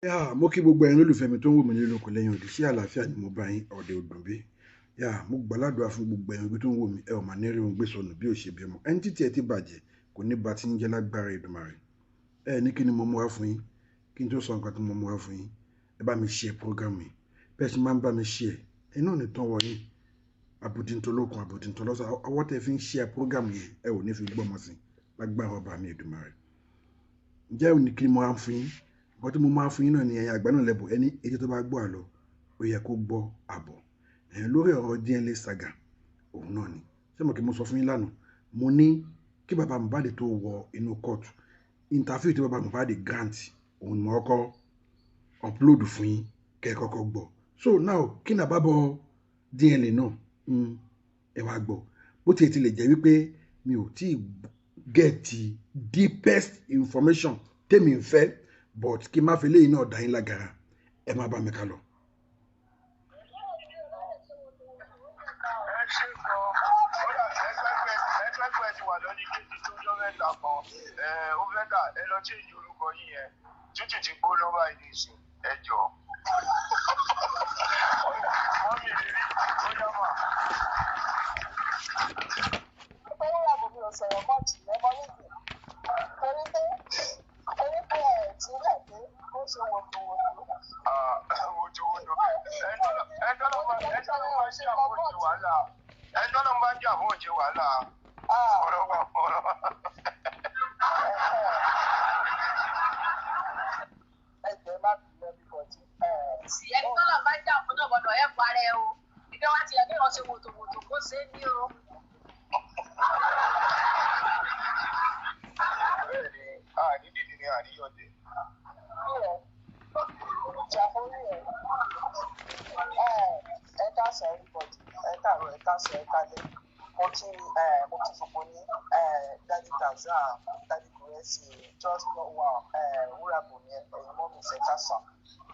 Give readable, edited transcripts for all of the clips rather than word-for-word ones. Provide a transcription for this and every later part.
Mo kí gbogbo ẹ̀yin olólùfẹ́ mi tó ń wò mí nílé lóko lẹ́yìn odi, ṣé àlàáfíà ni mo bá yín, ọ̀dẹ̀ òdùn bí. Mo gbàládùá fún gbogbo ẹ̀yin tó ń wò mí, ẹ ò máa ní rí ohun gbé sọnù bí ò ṣe bí ọmọ. Ẹni títí ẹ ti bàjẹ́ kò ní ba tí ń jẹ́ lágbára Èdùmàrè. Ní kí ni mo mú wá fún yín? Kí n tó sọ nǹkan tí mo mú wá fún yín, ẹ bá mi share program mi. Bẹ́ẹ̀ ṣe máa ń bá mi share, inú ò ní tán wọ yín. Àbùdíntolókun, àbùdíntolọ́sà, ọwọ́ tẹ fi ń share program yìí, ẹ ò ní fi gbọ́mọ sí lágbára ọba mi Èdùmàrè. Ǹjẹ́ ò ní kí mo wá fún yín? Nǹkan tí mo máa fún yín náà ni ẹ̀yin àgbà náà lẹ́bùn ẹni etí tó bá gbọ́ àlọ́ ó yẹ kó gbọ́ àbọ̀. Lórí ọ̀rọ̀ DNA saga òun náà ni. Ṣé mo kí mo sọ fún yín lánàá? Mo ní kí bàbá Mohbad tó wọ inú court, interview tí bàbá Mohbad grant òun ni mo kọ́kọ́ upload fún yín kẹ́ ẹ kọ́kọ́ gbọ́. So now kí ni àbábọ̀ DNA náà? Ẹ wá gbọ́. Bó tiẹ̀ tilẹ̀ jẹ́ wípé mi ò tí get deepest information tèmi ń fẹ́, but kí n má fi léyìí náà dá yín lágara, ẹ má bá mi ká lọ. Just know wow, wúrà bò ní ẹ̀yin mọ́ mi ṣẹ̀ka sàn,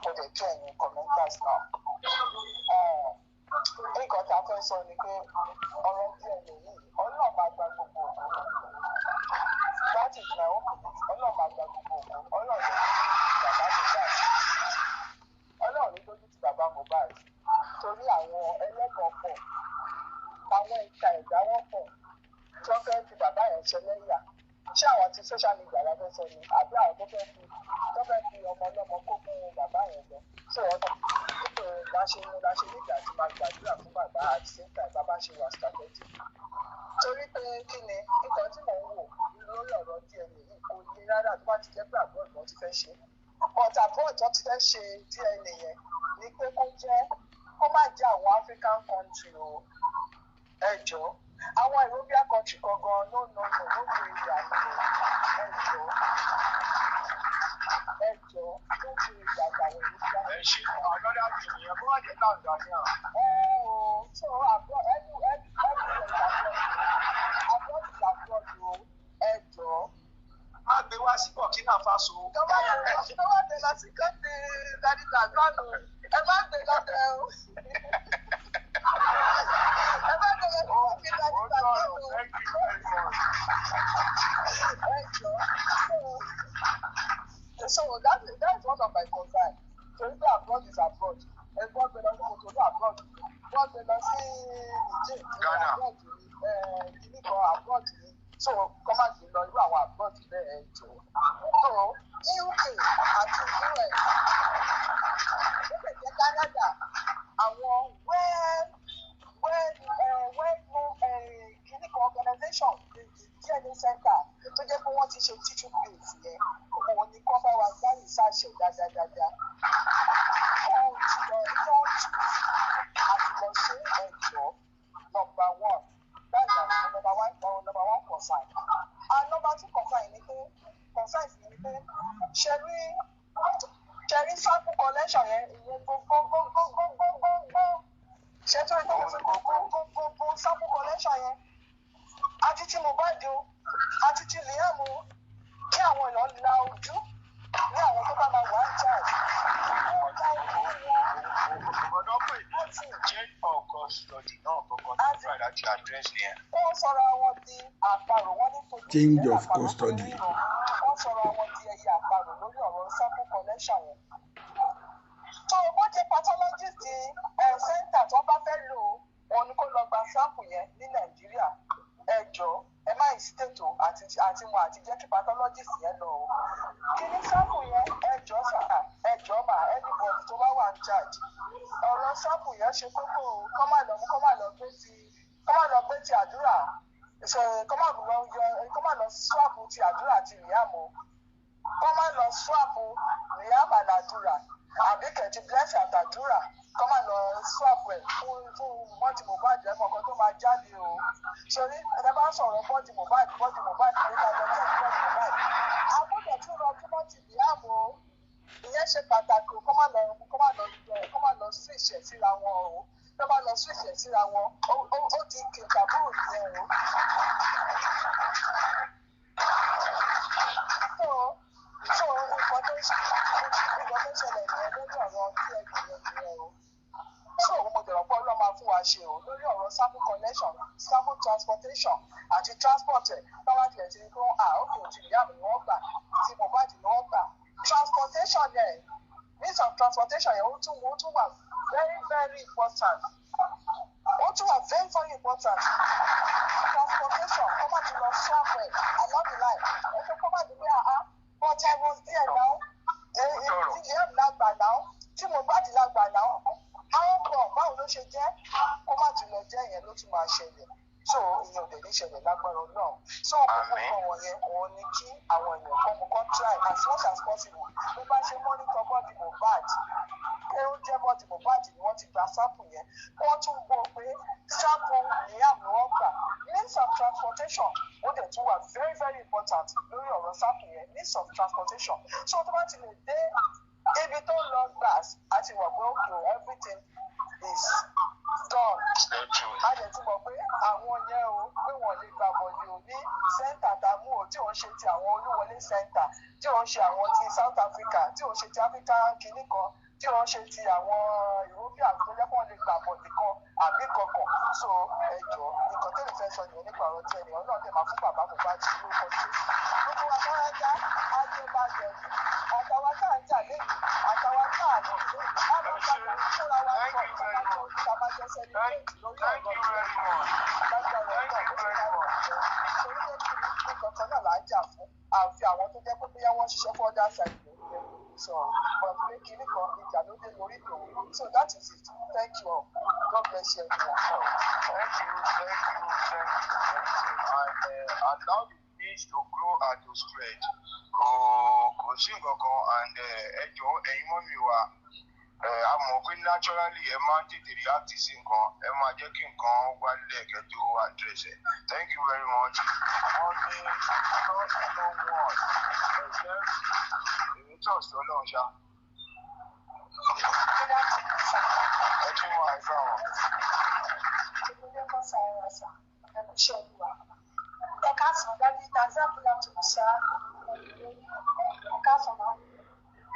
ó dẹ̀ kí ẹ̀yin commenters náà. Nǹkan tá a fẹ́ sọ ni pé ọ̀rọ̀ DNA yìí, Ọlọ́run máa gba gbogbo ògo. That is my own belief. Ọlọ́run máa gba gbogbo ògo. Ọlọ́run lè dójú ti bàbá Mohbad. Torí àwọn ẹlẹ́gàn pọ̀, àwọn ìka ẹ̀dá wọn pọ̀, tí wọ́n fẹ́ fi bàbá yẹn ṣẹlẹ́yà. Ṣé àwọn ti social media la fẹ́ sọ ni àbí àwọn tó fẹ́ fi ọmọ ọlọ́mọ kó fún bàbá yẹn lọ? Ṣé ọ̀nà pípé láṣẹ nígbà tí máa gbàdúrà fún bàbá àti sẹ́ńtà bàbá ṣe wà strategic? Torí pé kí ni nǹkan tí mò ń wò lórí ọ̀rọ̀ DNA yìí kò yé rárá tó bá ti jẹ́ pé àbúrò ìbọn ti fẹ́ ṣe. But àbúrò ìbọn ti fẹ́ ṣe DNA yẹn ni pé kó má jẹ́ àwọn African country o. Ẹ jọ̀ọ́ àwọn European country gangan no go area ni o. Ẹ jọ̀ọ́ no go area àwọn European. Ẹ ṣe àgbọ̀dá kìnìyàn kó wá jẹ́ Tanzania. So àbúrò ẹ jọ̀ọ́ má gbé wá sí Burkina Faso. Tó bá dé lọ sí kọ́ńtì Dadi Tanzania ẹ má gbé lọ́dẹ o. So that is one of my concerns. So if abroad is abroad, everyone will not go to abroad. One will not see Nigeria abroad, abroad. So come and see Lord, our abroad there too. So UK àti US, Canada, àwọn organization DNA center tó jẹ́ pé wọ́n ti ṣe teaching base yẹn òun ni kọ́ bá wa gbá ìsáṣẹ̀ dáadáa. Àti lọ ṣe ẹ̀jọ́ number one concern. And number two concern ni pé ṣe rí sample collection yẹn ìyẹn gbogbo ṣe tó ń gbogbo sample collection yẹn àti tí Mohbad o àti tí Liam o kí àwọn èèyàn la ojú ní àwọn tó bá máa wà ń charge. Change of custody náà kankan tó fà láti address yẹn. Wọ́n sọ̀rọ̀ àwọn di àparò wọ́n ní kò change of custody. Wọ́n sọ̀rọ̀ àwọn di ẹyẹ àparò lórí ọ̀rọ̀ sample collection yẹn. tó o bó jẹ́ pathologist center tó bá fẹ́ lò ó ní kó lọ gba sample yẹn ní Nàìjíríà ẹ jọ̀ọ́ ẹ má hesitate o àti wọn àti jẹ́ kí pathologist yẹn lọ o kí ní sample yẹn ẹ jọ̀ọ́ sà ẹ jọ̀ọ́ mà anybody tó bá wà ń charge ọ̀rọ̀ sample yẹn ṣe kókó o kọ́ má lọ gbé ti àdúrà kọ́ má lọ swap ti àdúrà àti ìyàmó kọ́ má lọ swap ìyàmó àdúrà àbí kẹ̀tì blessing àtàdúrà kọ́ má lọ swap ẹ̀ fún bọ́ọ̀dì Mohbad ẹ̀mọ́ kan tó máa jáde o sórí ẹ̀dá bá ń sọ̀rọ̀ bọ́ọ̀dì Mohbad ló ká lọ sí bọ́ọ̀dì Mohbad àbúkẹ̀ tí rọ kí wọ́n ti ìyàmó ìyẹn ṣe pàtàkì o kọ́ má lọ switch ẹ̀ síra wọn o tó bá lọ switch ẹ̀ síra wọn ó ti kìkàbúrò nìyẹn o. So nǹkan tó ṣẹlẹ̀ nìyẹn lórí ọ̀rọ̀ tí ẹ̀yìn nìyẹn o. So mo dẹ̀rọ̀ pé Ọlọ́run máa fún wa ṣe o lórí ọ̀rọ̀ sample collection sample transportation àti transport ẹ̀ báwa tilẹ̀ ti ní kó òkè òtí ìyá mi ni wọ́n gbà tí Mohbad ni wọ́n gbà transportation yẹn means of transportation yẹn ó tún wà very very important ó tún wà very very important transportation kọ́ má ti lọ swap ẹ̀ along the line ẹ̀ tó kọ́ má ti gbé but I was there now ti ìyá mi lágbà now tí Mohbad lágbà now àwọn kan báwo ló ṣe jẹ́ kó má ti lọ jẹ́ yẹn ló tún máa ṣẹlẹ̀ so ìyẹn ò dẹ̀ ní ṣẹlẹ̀ lágbára náà so ọkọ̀ kan wọ̀nyẹn òun ni kí àwọn èèyàn kan mú kan try as much as possible bó bá ṣe monitor bọ́ọ̀dì Mohbad pé ó jẹ́ bọ́ọ̀dì Mohbad ni wọ́n ti gba sample yẹn wọ́n tún gbọ́ pé sample ìyàm ni wọ́n gbà means of transportation ó dẹ̀ tún wà very very important lórí ọ̀rọ̀ sample yẹn means of transportation so tó bá ti lè dé ibi tó lọ gbà àti wà pé okay everything is done a lè ti mọ̀ pé àwọn yẹn o pé wọ́n lè gbà bọ̀dì ò ní sẹ́ńtà tààmú o tí ò ń ṣe ti àwọn Olúwọlé sẹ́ńtà tí ò ń ṣe àwọn ti South Africa tí ò ń ṣe ti Africa kìíní kan tí ò ń ṣe ti àwọn European tó jẹ́ pé wọ́n lè gbà bọ̀dì kan àbí kankan so ẹ jọ̀ọ́ nǹkan tẹ́lẹ̀ fẹ́ sọ nìyẹn nípa ọ̀rọ̀ tí ènìyàn náà tẹ̀ máa fún bàbá Mohbad lórúkọ Jésù gbogbo wa máa ń dá ajé bá jẹ ní àtàwọn tá à ń jà lẹ́yìn àtàwọn tá à ń lò lẹ́yìn láti gbàgbà fúnra wa sọ ìtàbájẹsẹ ní lórí ọ̀rọ̀ nǹkan náà là ń jà fún àfi àwọn tó jẹ́ pé bóyá wọ́n ṣiṣẹ́ fún ọjà ṣàìlè oúnjẹ so but pé kinní kan ìjà ló dé lórí ìtòwé so that is it thank you all God bless you everyone. Thank you and allow the peace to grow and to spread kò sí nǹkan kan and ẹ jọ̀ọ́ ẹ̀yin mọ́ mi wá a mọ̀ pé naturally ẹ máa ń tètè react sí nǹkan ẹ máa jẹ́ kí nǹkan wálẹ̀ kẹ́tó address ẹ̀ thank you very much wọ́n ní trust no one ẹ̀jẹ̀ èmi trust Ọlọ́run ṣá. ẹ tún mọ àìsàn wọn. ẹ káàsán dájú tanzania láti ṣá ẹ káàsán náà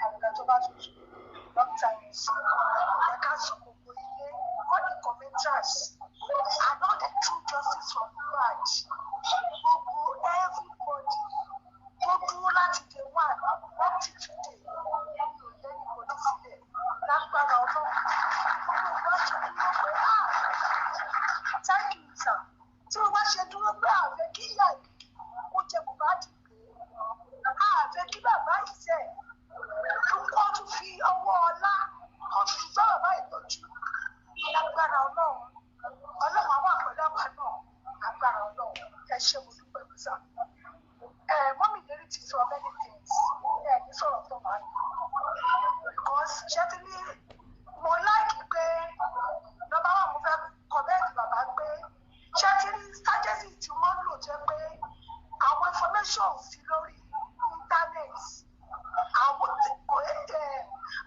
àgbẹ̀dẹ tó bá tutù dókítà yẹn sí ẹ káàsán gbogbo ilé all the commenters and all the true justice for Mohbad gbogbo everybody tó dúró láti day one up to today ẹni ò lẹ́yìn kò ní sílẹ̀ lágbára Ọlọ́run gbogbo ìwà ṣe dúró pé thank you sir tí wọ́n bá ṣe dúró pé àfẹ́ kí ìyá ìbí ó jẹ Mohbad pé àfẹ́ kí bàbá yìí sẹ̀ kó tún fi ọwọ́ ọlá kó tún fi gbá bàbá yìí lójú lágbára Ọlọ́run àwọn àpẹẹrẹ àwa náà lágbára Ọlọ́run ẹ ṣe mo dúpẹ́ písà mọ́mí lérí ti sọ many things ní sọ̀rọ̀ tó máa ń because ṣé tí ní mo láìkí pé nọ́mbà wà mo fẹ́ kọ́mẹ́ǹtì bàbá pé ṣé tí ní strategy tí wọ́n lò jẹ́ pé àwọn information sí lórí internet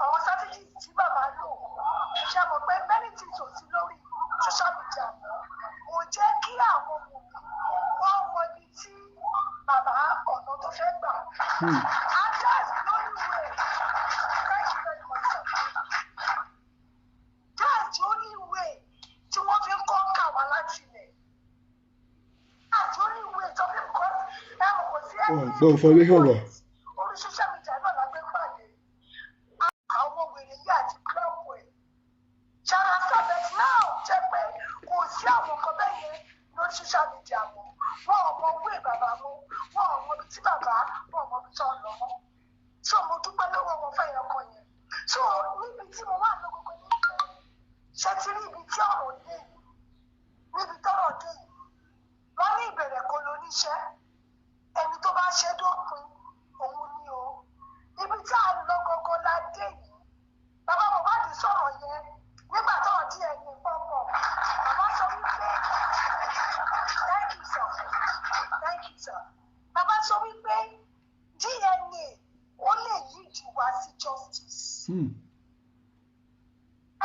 àwọn strategy tí bàbá lò ṣe mọ̀ pé many things ò sí lórí social media kò jẹ́ kí àwọn mòmí wọ́n mọ ibi tí bàbá ọ̀nà tó fẹ́ gbà. And that's the only way. Thank you very much, sir. That's the only way tí wọ́n fi kọ́ kà wá láti ilẹ̀. That's the only way tó fi kọ́ ẹ̀rọ kò sí ẹ̀rọ. Orí social media náà la gbé pàdé. Àwọn wèrè yìí àti club.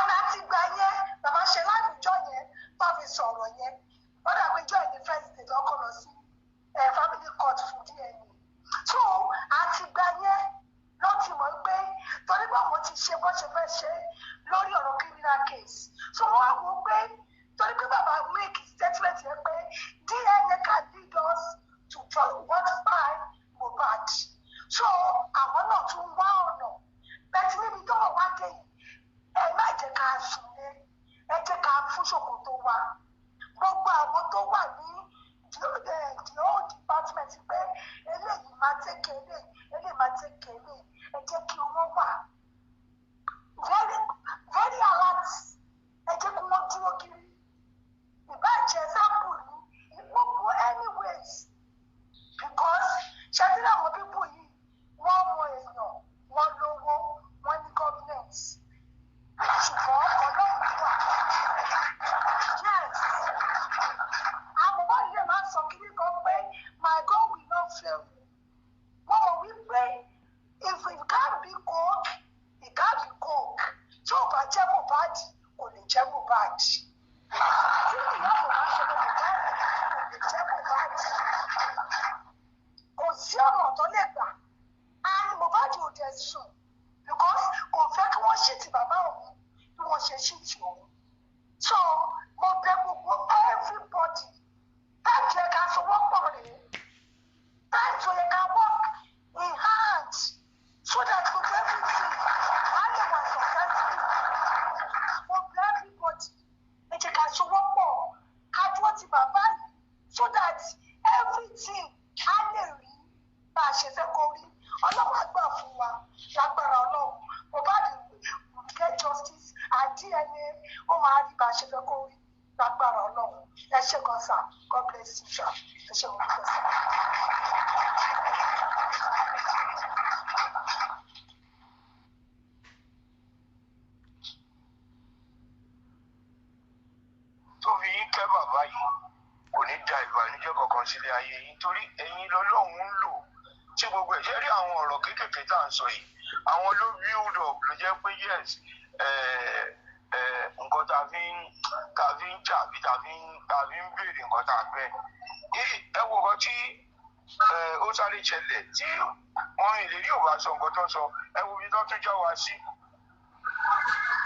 láti gba yẹn bàbá ṣe láwùjọ yẹn tó fi sọ̀rọ̀ yẹn ó dàbí ìjọ ìdí first day lọ́kọ̀ lọ sí family court fún DNA. So àti gba yẹn ló ti mọ̀ pé torí pé àwọn ti ṣe bó ṣe fẹ́ ṣe lórí ọ̀rọ̀ criminal case. So wọ́n á wò pé torí pé bàbá make statement yẹn pé DNA can lead us to what find Mohbad. So àwọn náà tún wá ọ̀nà bẹ́ẹ̀ tí níbi tó wọ́n wá dé yìí ẹ má jẹ́ ká sùnlé ẹ jẹ́ ká fún ṣòkòtò wa gbogbo àwọn tó wà ní the old department pé eléyìí máa tẹ̀kẹ́ eléyìí máa tẹ̀kẹ́ eléyìí ẹ jẹ́ kí wọ́n wà very very alert ẹ jẹ́ kí wọ́n dúró kiri ìbájẹ́ sáàpù ní gbogbo anyways because ṣáájú àwọn pípọ̀ yìí wọ́n mọ èèyàn wọ́n lówó wọ́n ní government ṣùgbọ́n ọlọ́run wà yes àwọn ọ̀rẹ́ máa sọ kiri kan pé my God will not fail you wọ́n mọ̀ wípé if it can't be coke it can't be coke tí ò bá jẹ́ Mohbad kò lè jẹ́ Mohbad tí ìyá Mohbad ṣe lè jẹ́ Mohbad kò sí ọ̀nà tó lè gbà and Mohbad ò dẹ̀ sùn because kò fẹ́ kí wọ́n ṣì ti bàbá òun bí wọ́n ṣe ṣì ti òun so mo bẹ̀ gbogbo everybody táìtì yẹ ká sọ wọ́pọ̀ rèé táìtì yẹ ká work in hand so that gbogbo everything á lè wà successful mo bẹ̀ everybody ẹ jẹ́ ká sọ wọ́pọ̀ ká dúró ti bàbá yìí so that everything á lè rí bá a ṣe fẹ́ kó rí ọlọ́run á gbà fún wa lágbára ọlọ́run Mohbad will get justice and DNA ó máa rí bá a ṣe fẹ́ kó rí lágbára ọlọ́run ẹ ṣé gan sir God bless you sir ẹ ṣé gan sir. tó fi yín kẹ́ bàbá yìí kò ní da ìbànújẹ́ kankan sílé ayé yín torí ẹ̀yin lọ́lọ́run ń lò tí gbogbo ẹ̀ ṣe rí àwọn ọ̀rọ̀ kéékèèké tá à ń sọ yìí àwọn ló build up ló jẹ́ pé yes nǹkan tá a fi ń jà bí tá a fi ń béèrè nǹkan tá a fẹ́ ẹ wo nǹkan tí ó sáré ṣẹlẹ̀ tí wọ́n rìn lérí ò bá sọ nǹkan tó sọ ẹ wo ibi tó tún já wa sí.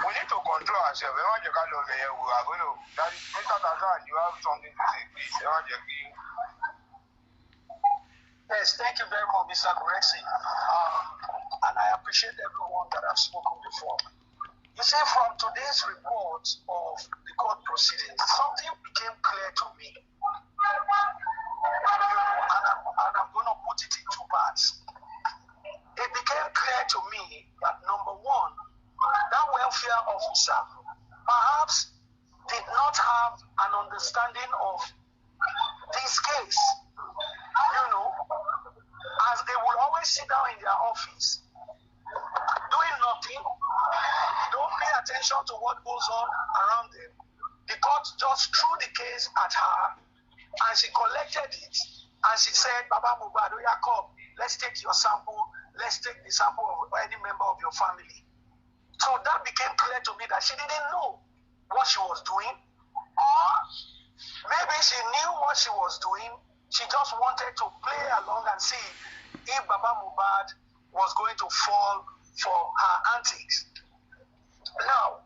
We need to control ourselves. Ẹ má jẹ́ ká lọ bẹ̀yẹ̀ wò àbúrò dájú Mr. Tazan you have something to say please ẹ má jẹ́ kí. Yes, thank you very much, Mr. Koresi. And I appreciate everyone that has spoken before. You see, from today's report of the court proceedings, something became clear to me. And I'm going to put it in two parts. It became clear to me that, number one, that welfare officer perhaps did not have an understanding of this case. You know, as they will always sit down in their office, doing nothing, don't pay attention to what goes on around them. The court just threw the case at her, and she collected it, and she said, Baba Mohbad, come, let's take your sample, let's take the sample of any member of your family. So that became clear to me that she didn't know what she was doing, or maybe she knew what she was doing. She just wanted to play along and see if Baba Mohbad was going to fall for her antics. Now,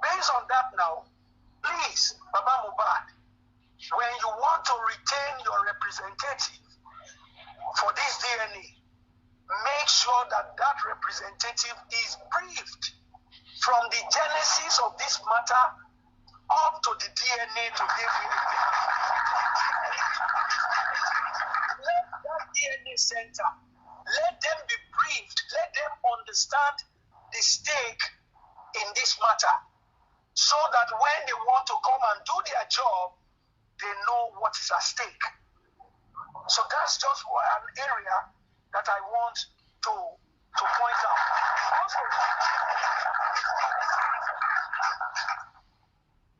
based on that now, please, Baba Mohbad, when you want to retain your representative for this DNA, make sure that that representative is briefed from the genesis of this matter up to the DNA today. Let that DNA center, let them be briefed, let them understand the stake in this matter, so that when they want to come and do their job, they know what is at stake. So that's just an area that I want to point out. Also,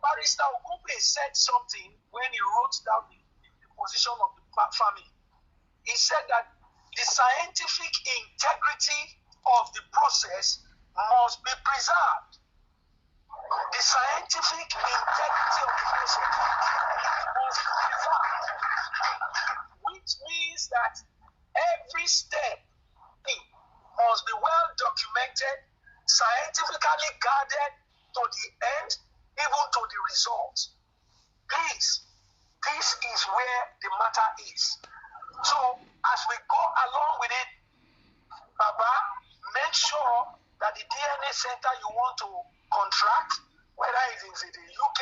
Barrister Ogunpe said something when he wrote down the position of the family. He said that the scientific integrity of the process must be preserved. The scientific integrity of the process must be preserved, which means that every step must be well documented, scientifically guarded to the end, even to the result. Please, this is where the matter is. So, as we go along with it, Baba, make sure that the DNA center you want to contract, whether it is in the UK,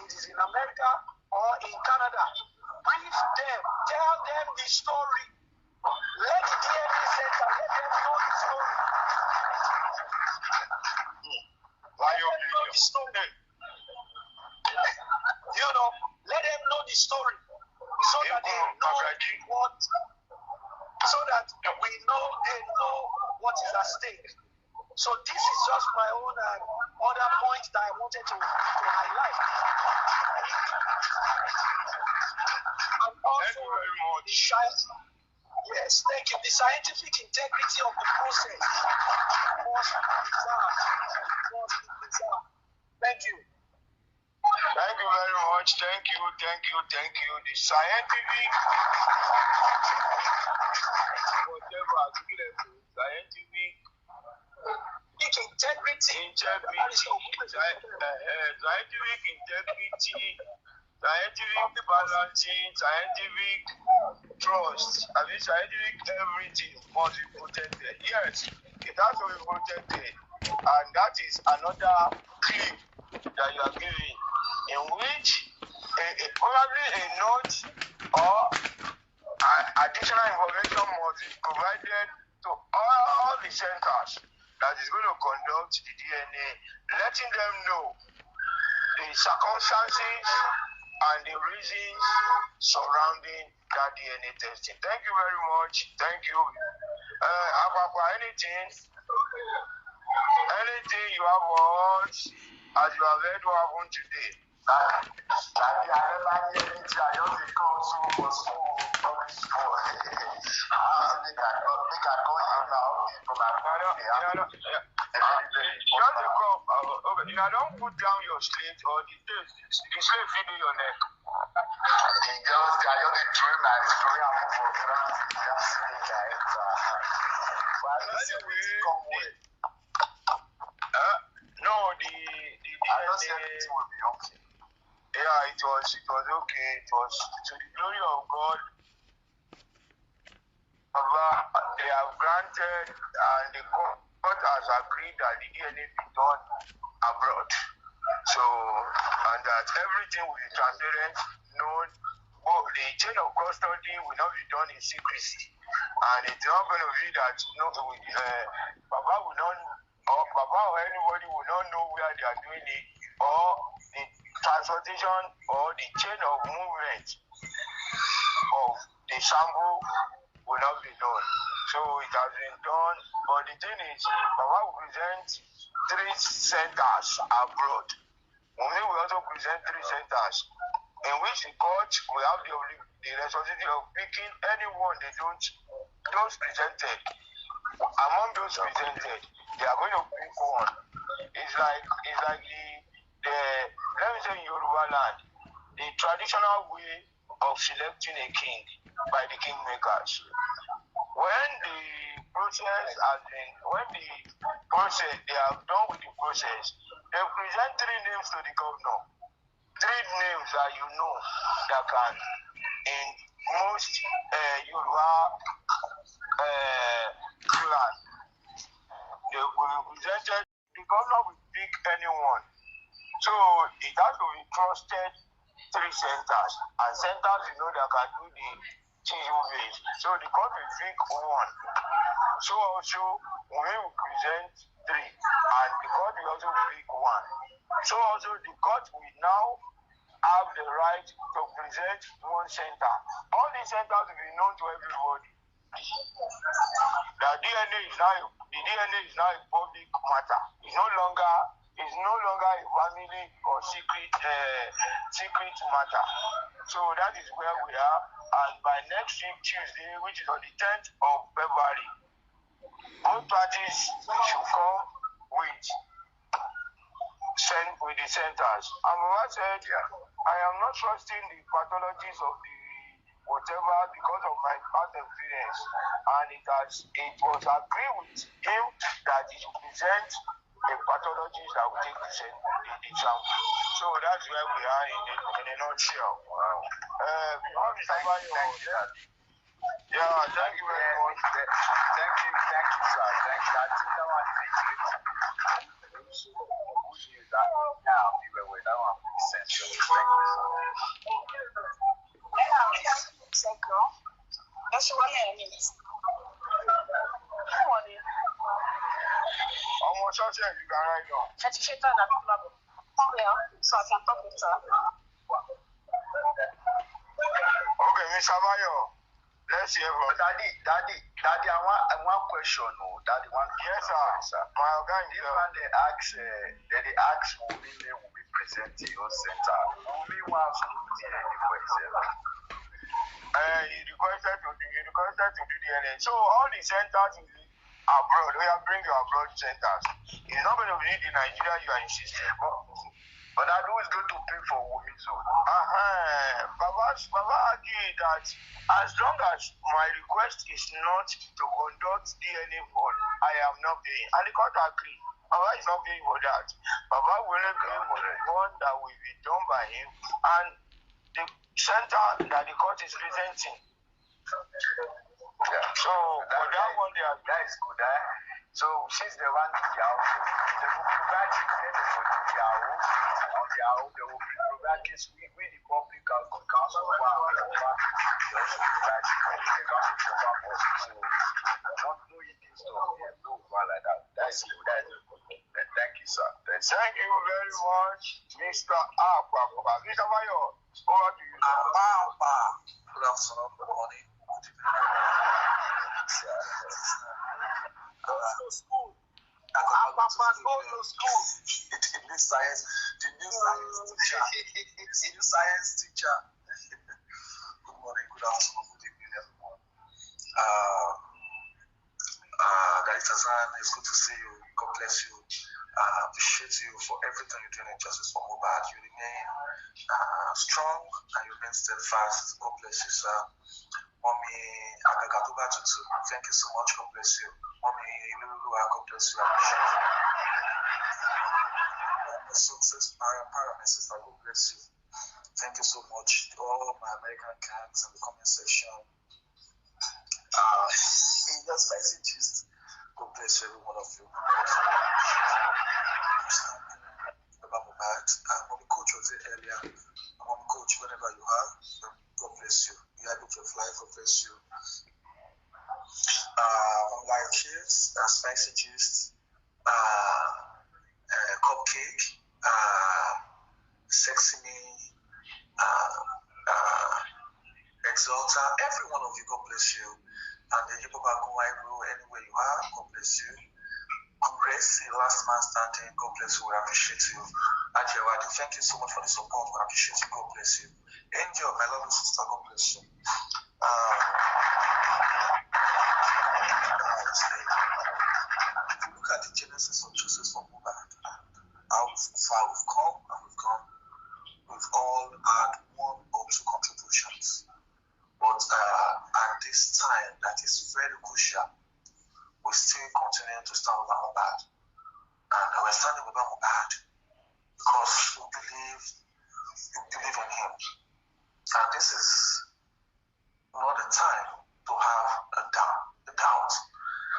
it is in America, or in Canada, brief them, tell them the story. Let the DNA center, let them know the story. Why you know the story. You know, let them know the story so that they know what, so that we know they know what is at stake. So this is just my own other point that I wanted to highlight. And also, yes, thank you. The scientific integrity of the process must be preserved. Thank you. Thank you very much. Thank you. The scientific, whatever, scientific integrity, scientific integrity, scientific balancing, scientific trust, scientific everything must be protected. Yes, it has to be protected, and that is another clip that you are giving, in which probably a note or additional information must be provided to all the centers that is going to conduct the DNA, letting them know the circumstances and the reasons surrounding that DNA testing. Thank you very much. Thank you. Apapa, anything you have for us as you have heard what happened today? You don't put down your slate or the slate feeding your neck. No, the DNA will be okay. Yeah, it was okay. It was to the glory of God. They have granted and the court has agreed that the DNA be done abroad. So, and that everything will be transparent, known. But the chain of custody will not be done in secrecy. And it's not going to be that Baba will not, or Baba or anybody will not know where they are doing it, or the transportation or the chain of movement of the sample will not be known. So it has been done. But the thing is, Baba will present 3 centers abroad. We will also present 3 centers in which the court will have the responsibility of picking anyone those presented. Among those presented, they are going to pick one. It's like the let me say in Yoruba land, the traditional way of selecting a king by the kingmakers. When the process they have done with the process, they present 3 names to the governor. 3 names that you know that can, in most Yoruba clan, they will be presented. The governor will pick anyone. So it has to be trusted 3 centers, and centers that can do the TUVs. So the court will pick 1. So also we will present 3, and the court will also pick 1. So also the court will now have the right to present 1 center. All these centers will be known to everybody. The DNA is now a public matter. It's no longer a family or secret matter. So that is where we are. And by next week Tuesday, which is on the 10th of February, both parties should come the centers. And Baba said, I am not trusting the pathologies of the whatever because of my past experience. And it was agreed with him that he should present a pathologist that will take the sample. So that's where we are in a nutshell. Wow. Thank you very much. Thank you, sir. Thank you. I think that one is a great good news that now people with that one makes sense. So thank you, sir. Almost all you can write down. So I can talk with her. Okay, Mr. Bayo. Let's hear from Daddy, I want question. No, Daddy, one. Yes, sir. My organic. This one they ask Wumi will be present in your center. Wumi wants to do DNA for himself. He requested to do DNA. So all the centers abroad, we are bringing your abroad centers. It's not going to be in Nigeria, you are insisting. But I know it's going to pay for Wumi zone. Baba argued that as long as my request is not to conduct DNA poll, I am not paying. And the court agreed. Baba is not paying for that. Baba will only pay for the one that will be done by him and the center that the court is presenting. Yeah. So for that one, that is good. So since they want the house, they will provide the credit for the house. On the house, they will provide this with the public council. They also provide the credit. They can't provide for so not knowing this stuff, no one like that. That's good. Thank you, sir. Thank you very much, Mr. Apa. Mr. Bayo, over to you, sir. Good afternoon, good morning. Go to school. The new science teacher. Good morning, good afternoon, good evening, everyone. Director Zan, it's good to see you. God bless you. Appreciate you for everything you're doing in Justice for Mohbad. You remain strong and you remain steadfast. God bless you, sir. Mommy Agagatuba Tutu, thank you so much. God bless you. Mommy Lulu, God bless you. I appreciate you. Success, my sister, God bless you. Thank you so much. All my American cats in the comment section. In your spicy gist, God bless every one of you. About Mohbad. Mommy Coach was there earlier. Mommy Coach, whenever you are, God bless you. You are able to fly, God bless you. Like kids, spicy gist, cupcake, sexy me, exalta, every one of you, God bless you. And then you go back anywhere you are, God bless you. Gracie, last man standing, God bless you, we appreciate you. Ajewadi, thank you so much for the support, we appreciate you, God bless you. Angel, my lovely sister, God bless you. If you look at the genesis of Justice for Mohbad, how far we've come and we've all had one or two contributions. But at this time, that is very crucial, we still continue to stand with Mohbad. And we're standing with Mohbad because we believe in him. And this is not the time to have a doubt.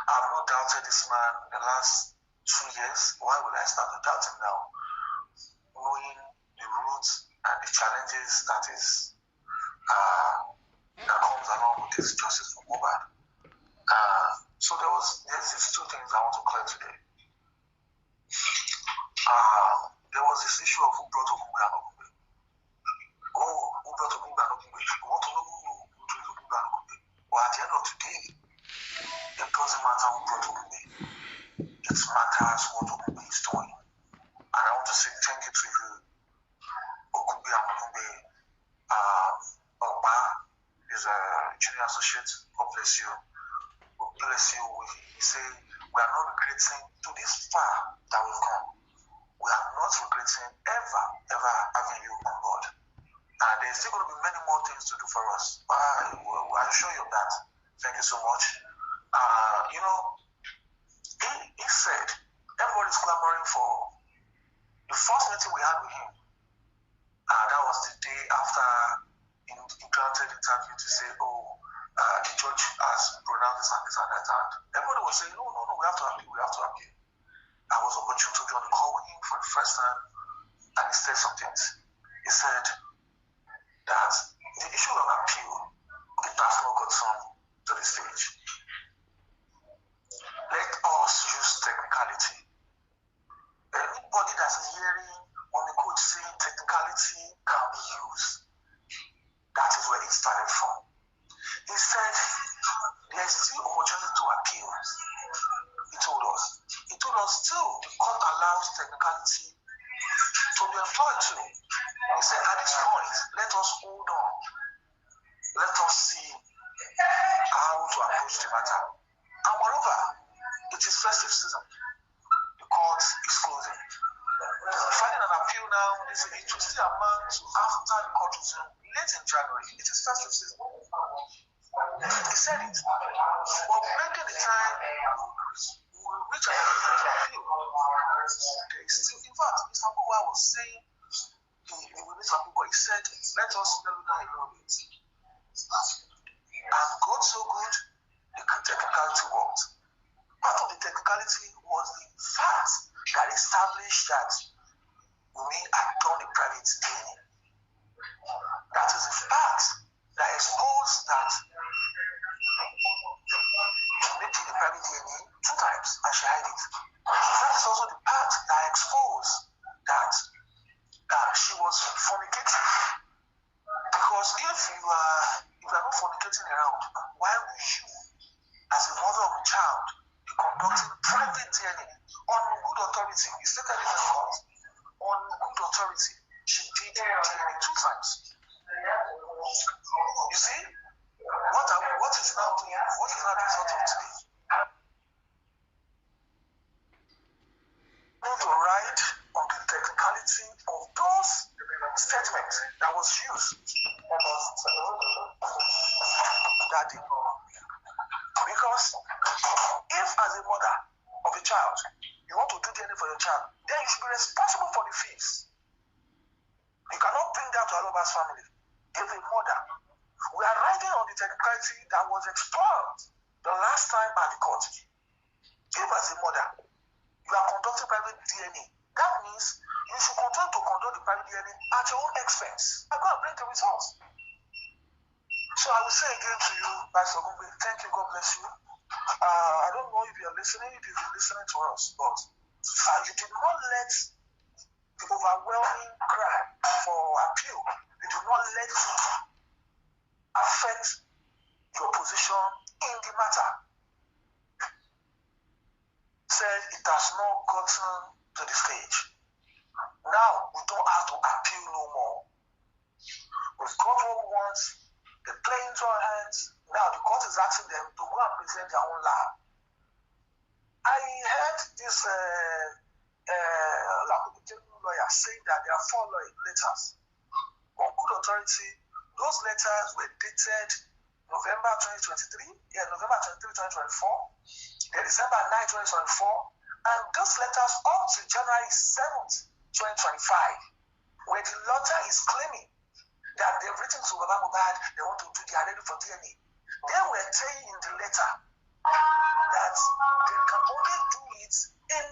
I have not doubted this man in the last 2 years. Why would I start to doubt him now? Knowing the roots and the challenges that comes along with this Justice for Mohbad. So there's these two things I want to clear today. There was this issue of who brought Ogunbe and Ogunbe. Who brought Ogunbe and Ogunbe? We want to know who introduced Ogunbe and Ogunbe. But at the end of the day, it doesn't matter who brought Ogunbe. It matters what Ogunbe is doing. And I want to say thank you to you, Ogunbe and Ogunbe. Oba is a junior associate. God bless you. God bless you. We say we are not regretting to this far that we've come. We are not regretting for us. I'll show you that. Thank you so much. He said everybody's clamoring for the first meeting we had with him. That was the day after he granted interview to say, the judge has pronounced this and this and that. And everybody was saying, no, we have to appeal. I was opportune to be on the call with him for the first time, and he said some things. He said that the issue of appeal, it has not gotten to the stage. Let us use technicality. Anybody that's hearing on the coach saying technicality can be used, that is where it started from. He said there is still opportunity to appeal. He told us still the court allows technicality to be employed too. He said at this point, let us hold on. Let us see how to approach the matter. And moreover, it is festive season. The court is closing. Filing an appeal now, it will still amount to after the court resumes late in January. It is festive season. He said it. But making the time, we will reach an agreement to appeal. There is still, in fact, Mr. Buwa was saying, he will meet some people. He said, let us slow down a little bit. And God so good, the technicality worked. Part of the technicality was the fact that established that we had done the private DNA. That is the fact that exposed that we did the private DNA 2 times and she hid it. That is also the part that exposed that she was fornicating. Because if you are not fornicating around, why would you, as a mother of a child, be conducting private DNA on good authority? He stated it in court. On good authority, she did DNA 2 times. You see, what is now the result of today? Not to ride on the technicality of those statements that was used that day. Because if as a mother of a child, you want to do DNA for your child, then you should be responsible for the fees. You cannot bring that to Aloba's family. If a mother, we are riding on the technicality that was explored the last time at the court. If as a mother, you are conducting private DNA, that means you should continue to conduct the private DNA at your own expense. I'm going to bring the results. So I will say again to you, Pastor Gumbe, thank you, God bless you. I don't know if you're listening, if you've been listening to us, but you did not let the overwhelming cry for appeal, you did not let it affect your position in the matter. Said it has not gotten to the stage. Now we don't have to appeal no more. We've got what we want. They play into our hands. Now the court is asking them to go and present their own lab. I heard this lawyer saying that there are 4 letters. On good authority, those letters were dated November 2023, November 23, 2024, December 9, 2024, and those letters up to January 7th, 2025, where the lawyer is claiming that they've written to Baba Mohbad, they want to do the ready for DNA. They were saying in the letter that they can only do it in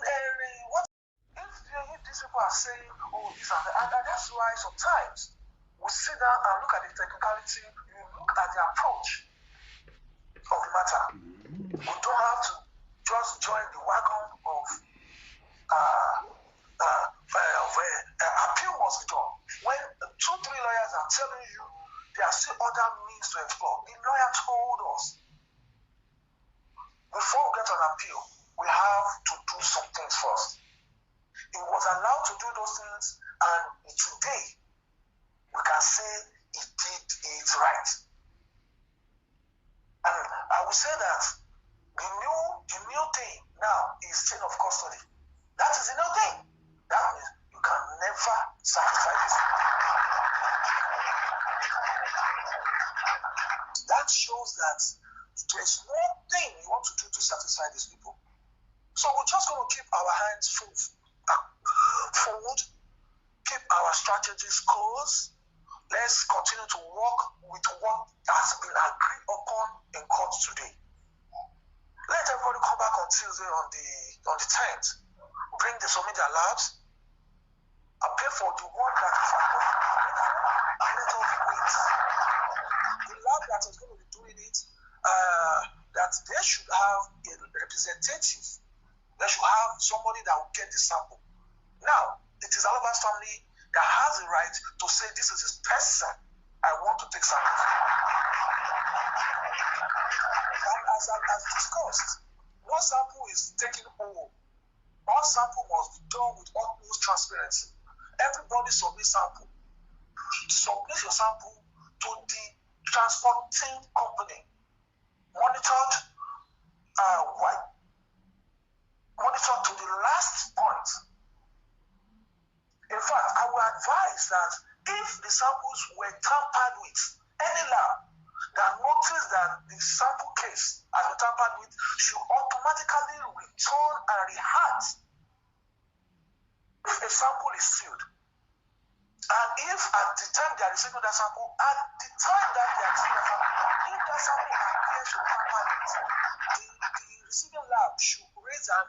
what if these people are saying, this and that, and that's why sometimes we sit down and look at the technicality, you look at the approach of the matter. We don't have to just join the wagon of appeal must be done. When 2-3 lawyers are telling you there are still other means to explore, the lawyer told us before we get an appeal, we have to do some things first. He was allowed to do those things, and today we can say he did it right. And I will say that the new thing now is chain of custody. That is the new thing. That means you can never sacrifice this. that there's nothing you want to do to satisfy these people. So we're just going to keep our hands forward, keep our strategies close. Let's continue to work with what has been agreed upon in court today. Let everybody come back on Tuesday on the 10th. Bring the Somedia labs. Appeal for the one that is above. Let us wait. The lab that is going to be doing it, that they should have a representative. They should have somebody that will get the sample. Now, it is Alaba's family that has the right to say this is his person. I want to take samples. And as discussed, one sample is taken home. All sample must be done with utmost transparency. Everybody submit sample. Submit your sample to the transporting company. Monitored to the last point. In fact, I will advise that if the samples were tampered with, any lab that noticed that the sample case has been tampered with should automatically return and rehat if a sample is sealed. And if at the time they are receiving that sample, at the time that they are receiving that sample, if that sample appears to be tampered with, the receiving lab should raise an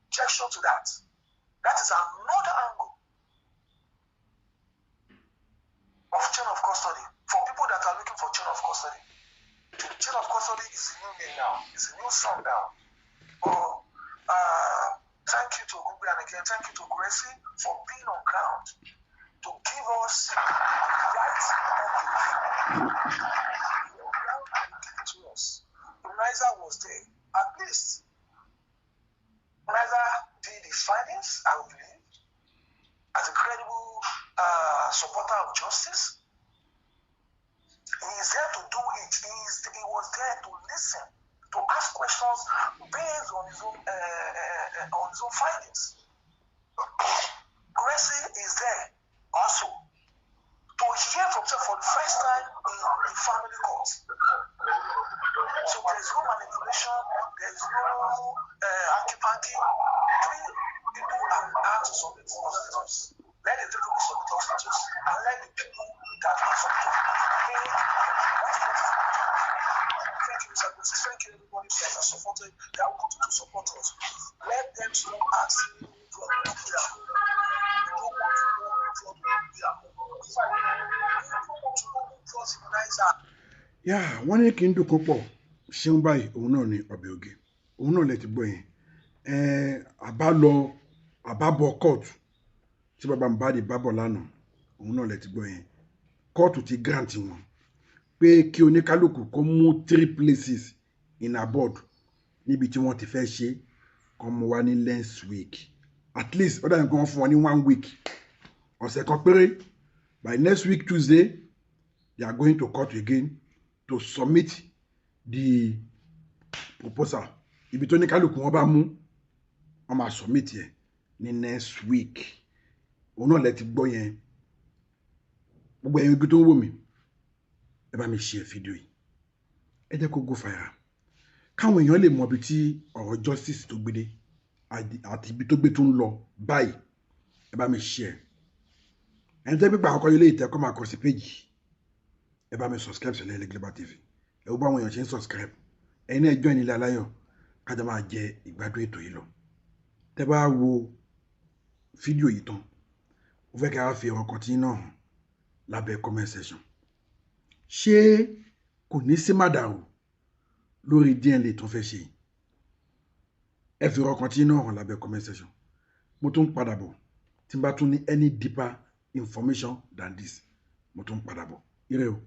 objection to that. That is another angle of chain of custody. For people that are looking for chain of custody, the chain of custody is a new name now. It's a new song now. Thank you to Ogungbe, and again, thank you to Gracie for being on ground to give us right updates. On ground and give it to us. Uniza was there. At least, Uniza did his findings, I believe, as a credible supporter of justice. He is there to do it. He was there to listen, to ask questions based on his own findings. Gracie is there also to hear from him for the first time in the family court. So there is no manipulation, there is no hanky-panky. Three people are asked to submit hospitals. Let the people submit hospitals and let the people that are submitted pay. Thank you, Mr. Moses. Thank you, everybody that has supported, that will continue to support us. Let them stop asking for the prayer. We don't want to go for the prayer. We don't want to go for the Uniza. Yeah, wọ́n ní kí n dùn kó pọ̀ ṣeun báyìí òun náà ní ọbẹ̀ ògè òun náà lè ti gbọ́ yẹn àbábọ̀ kóòtù tí bàbá Mohbad bá bọ̀ lánàá òun náà lè ti gbọ́ yẹn kóòtù ti grant wọn pé kí oníkálukú kó mú 3 places in abroad níbi tí wọ́n ti fẹ́ ṣe kó mú wá ní next week at least ọ̀dà nǹkan fún wọn ní 1 week ọ̀sẹ̀ kan péré by next week Tuesday they are going to court again to submit the proposal. Ibi tó ní kálukú wọn bá mú wọn máa submit yẹn ní next week. Òun náà lẹ ti gbọ́ yẹn. Gbogbo ẹ̀yin ibi tó ń wò mí ẹ bá mi share fídíò yìí. Ẹ jẹ́ kó go fire. Káwọn èèyàn lè mọ ibi tí ọ̀rọ̀ justice tó gbé dé àti ibi tó gbé tó ń lọ báyìí. Ẹ bá mi share. Ẹni tẹ́ gbígbà àkọ́kọ́ ilé ìtẹ́kọ́ máa kọ sí page. Ẹ bá mi subscribe sí Ilé Global TV. Ẹ wo báwọn èèyàn ṣe ń subscribe. Ẹ̀yin náà join Ilé Aláyọ̀ kájọ máa jẹ ìgbádùn ètò yìí lọ. Tẹ́ bá wo fídíò yìí tán, mo fẹ́ kí a fi ọ̀rọ̀ kan tí náà hàn lábẹ́ comment section. Ṣé kò ní sí màdàrú lórí DNA tó fẹ́ ṣe? Ẹ fi ọ̀rọ̀ kan tí náà hàn lábẹ́ comment section. Mo tún padà bọ̀ tí n bá tún ní any deeper information than this. Mo tún padà bọ̀. Ire o.